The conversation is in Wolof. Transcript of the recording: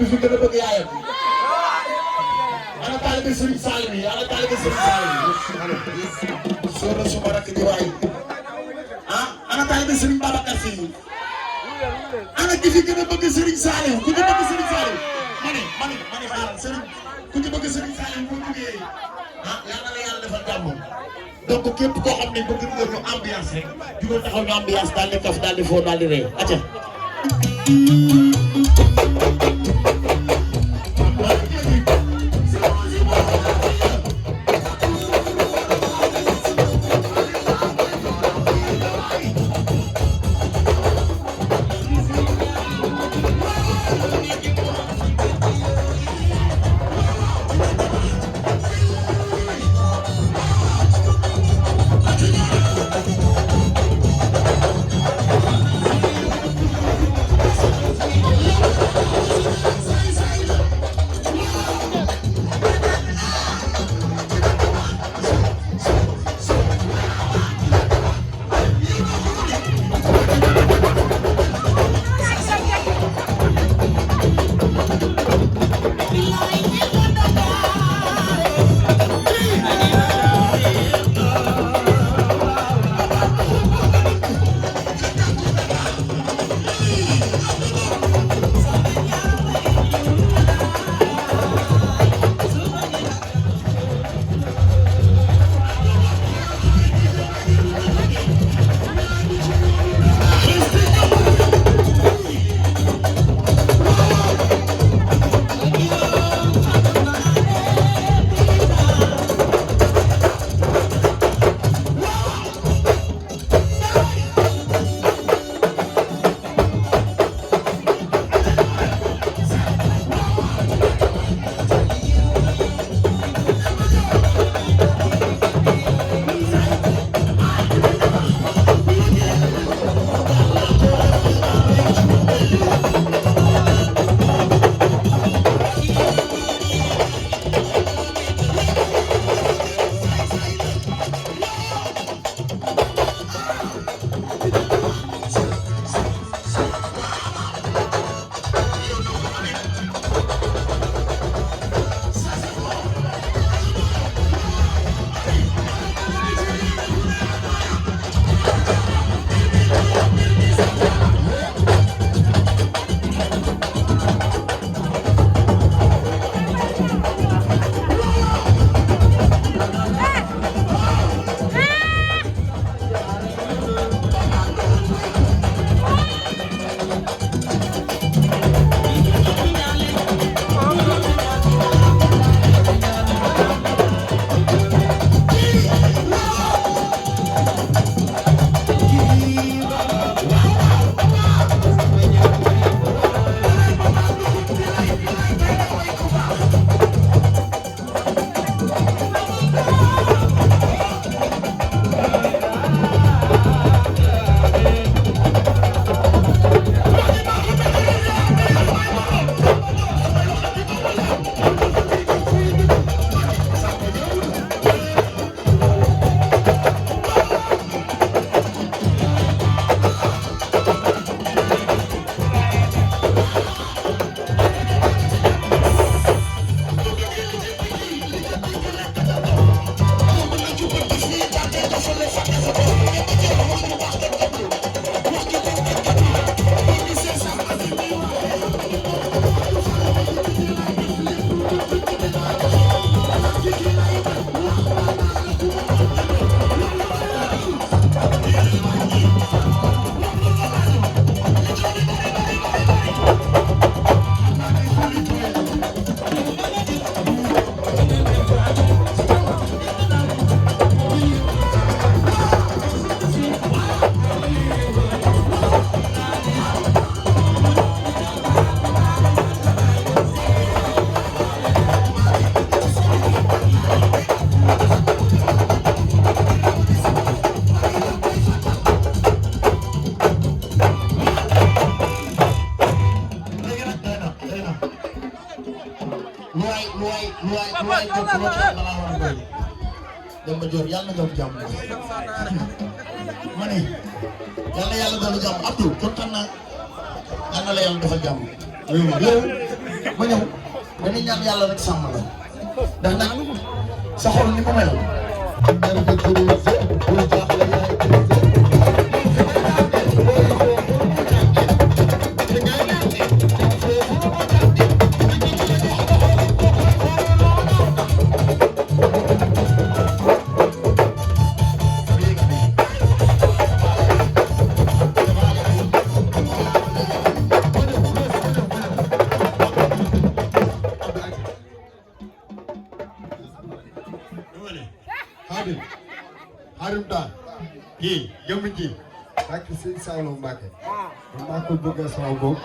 fi gën a bëgg yaayam ana taalibe Serigne Saliou yi ana taalibe Serigne Saliou yi soo na suma rakk di waay ah ana taalibe Serigne Babacar Sy ana ki fi gën a bëgg Serigne Saliou ku ci bëgg Serigne Saliou mani xaaral Serigne ku ci bëgg Serigne Saliou boo duggee ah yàlla na yàlla defal jàmm donc képp koo xam ne bëgg nga ñu ambiance rek jugal taxaw ñu ambiance daal di kaf daal di foo daal di ree acca Demba Dior yàlla nga am jàmm ma ne yàlla doon jàmm Abdou kontaan naa yàlla la yàlla defal jàmm yow ma ñëw dañuy ñaan yàlla rek sàmm la ndax nag sa xol ni mu mel. Harim daal kii jëmm ji ak sëñ Saalum Mbacke maa ko bëgg a sama bopp